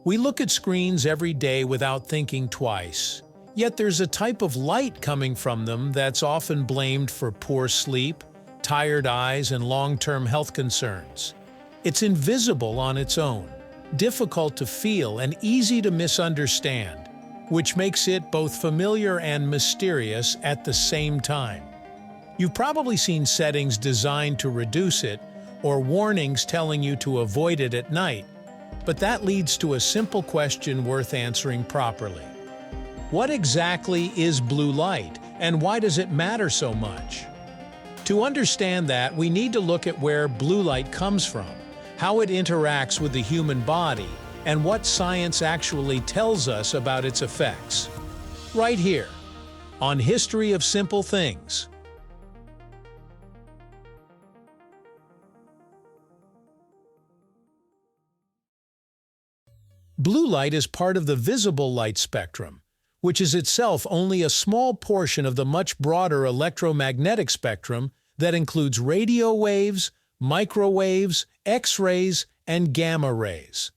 We look at screens every day without thinking twice. Yet there's a type of light coming from them that's often blamed for poor sleep, tired eyes, and long-term health concerns. It's invisible on its own, difficult to feel, and easy to misunderstand, which makes it both familiar and mysterious at the same time. You've probably seen settings designed to reduce it, or warnings telling you to avoid it at night, but that leads to a simple question worth answering properly. What exactly is blue light, and why does it matter so much? To understand that, we need to look at where blue light comes from, how it interacts with the human body, and what science actually tells us about its effects. Right here, on History of Simple Things. Blue light is part of the visible light spectrum, which is itself only a small portion of the much broader electromagnetic spectrum that includes radio waves, microwaves, X-rays, and gamma rays.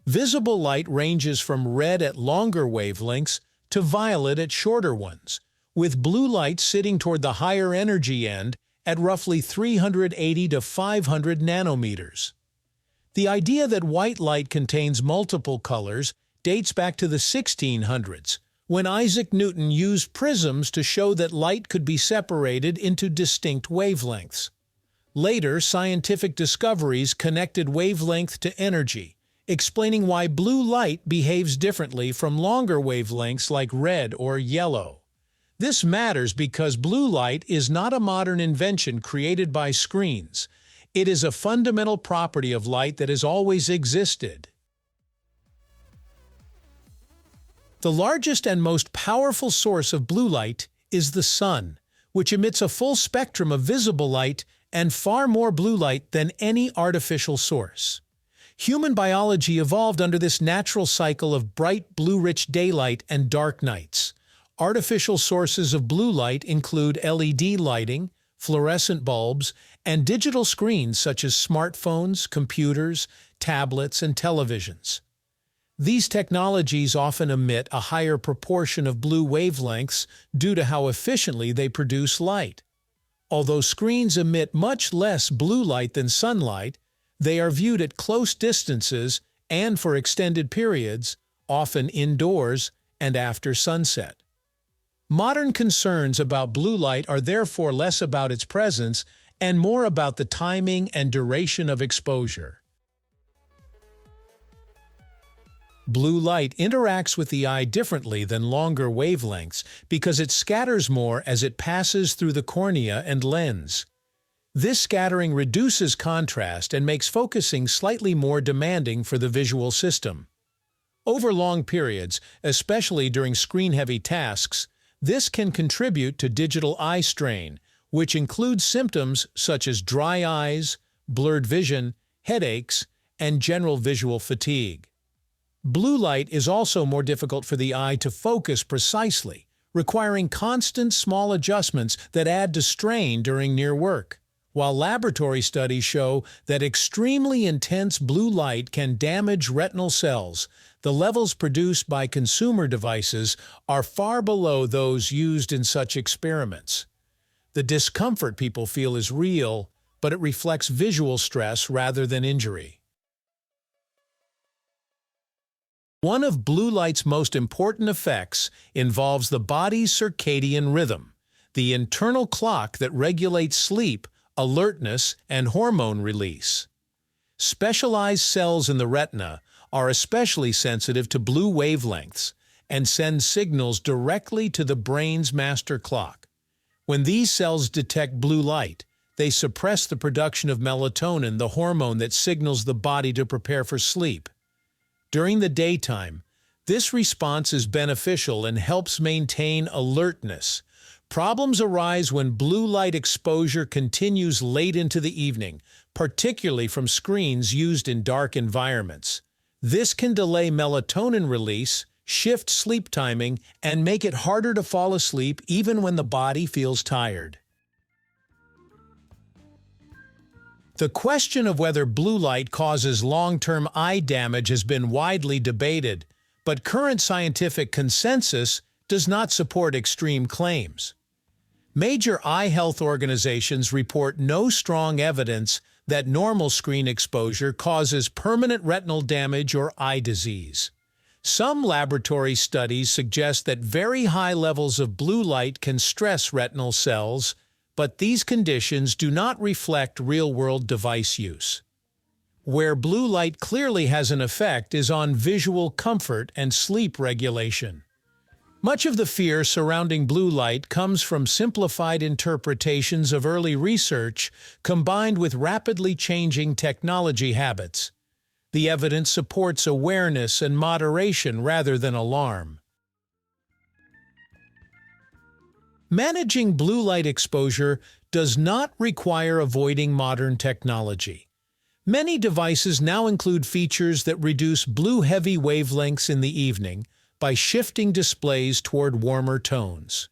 Visible light ranges from red at longer wavelengths to violet at shorter ones, with blue light sitting toward the higher energy end at roughly 380 to 500 nanometers. The idea that white light contains multiple colors dates back to the 1600s, when Isaac Newton used prisms to show that light could be separated into distinct wavelengths. Later, scientific discoveries connected wavelength to energy, explaining why blue light behaves differently from longer wavelengths like red or yellow. This matters because blue light is not a modern invention created by screens. It is a fundamental property of light that has always existed. The largest and most powerful source of blue light is the sun, which emits a full spectrum of visible light and far more blue light than any artificial source. Human biology evolved under this natural cycle of bright blue-rich daylight and dark nights. Artificial sources of blue light include LED lighting, fluorescent bulbs, and digital screens such as smartphones, computers, tablets, and televisions. These technologies often emit a higher proportion of blue wavelengths due to how efficiently they produce light. Although screens emit much less blue light than sunlight, they are viewed at close distances and for extended periods, often indoors and after sunset. Modern concerns about blue light are therefore less about its presence and more about the timing and duration of exposure. Blue light interacts with the eye differently than longer wavelengths because it scatters more as it passes through the cornea and lens. This scattering reduces contrast and makes focusing slightly more demanding for the visual system. Over long periods, especially during screen-heavy tasks, this can contribute to digital eye strain, which includes symptoms such as dry eyes, blurred vision, headaches, and general visual fatigue. Blue light is also more difficult for the eye to focus precisely, requiring constant small adjustments that add to strain during near work. While laboratory studies show that extremely intense blue light can damage retinal cells, the levels produced by consumer devices are far below those used in such experiments. The discomfort people feel is real, but it reflects visual stress rather than injury. One of blue light's most important effects involves the body's circadian rhythm, the internal clock that regulates sleep, alertness, and hormone release. Specialized cells in the retina are especially sensitive to blue wavelengths and send signals directly to the brain's master clock. When these cells detect blue light, they suppress the production of melatonin, the hormone that signals the body to prepare for sleep. During the daytime, this response is beneficial and helps maintain alertness. Problems arise when blue light exposure continues late into the evening, particularly from screens used in dark environments. This can delay melatonin release, shift sleep timing, and make it harder to fall asleep even when the body feels tired. The question of whether blue light causes long-term eye damage has been widely debated, but current scientific consensus does not support extreme claims. Major eye health organizations report no strong evidence that normal screen exposure causes permanent retinal damage or eye disease. Some laboratory studies suggest that very high levels of blue light can stress retinal cells, but these conditions do not reflect real-world device use. Where blue light clearly has an effect is on visual comfort and sleep regulation. Much of the fear surrounding blue light comes from simplified interpretations of early research combined with rapidly changing technology habits. The evidence supports awareness and moderation rather than alarm. Managing blue light exposure does not require avoiding modern technology. Many devices now include features that reduce blue-heavy wavelengths in the evening by shifting displays toward warmer tones.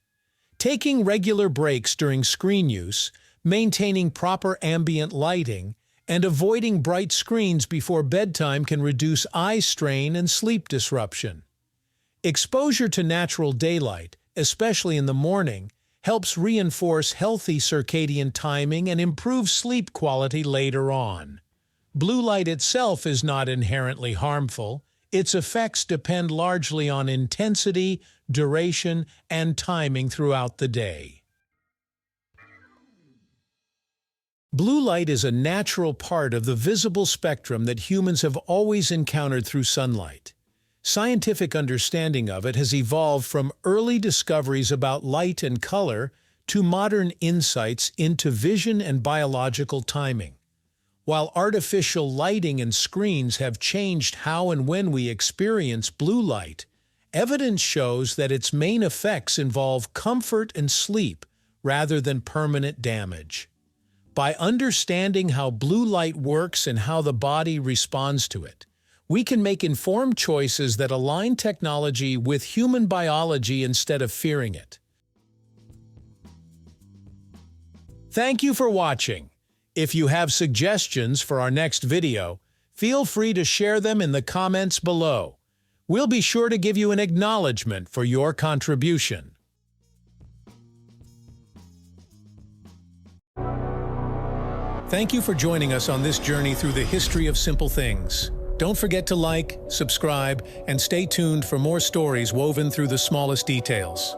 Taking regular breaks during screen use, maintaining proper ambient lighting, and avoiding bright screens before bedtime can reduce eye strain and sleep disruption. Exposure to natural daylight, especially in the morning, helps reinforce healthy circadian timing and improve sleep quality later on. Blue light itself is not inherently harmful. Its effects depend largely on intensity, duration, and timing throughout the day. Blue light is a natural part of the visible spectrum that humans have always encountered through sunlight. Scientific understanding of it has evolved from early discoveries about light and color to modern insights into vision and biological timing. While artificial lighting and screens have changed how and when we experience blue light, evidence shows that its main effects involve comfort and sleep rather than permanent damage. By understanding how blue light works and how the body responds to it, we can make informed choices that align technology with human biology instead of fearing it. Thank you for watching. If you have suggestions for our next video, feel free to share them in the comments below. We'll be sure to give you an acknowledgement for your contribution. Thank you for joining us on this journey through the history of simple things. Don't forget to like, subscribe, and stay tuned for more stories woven through the smallest details.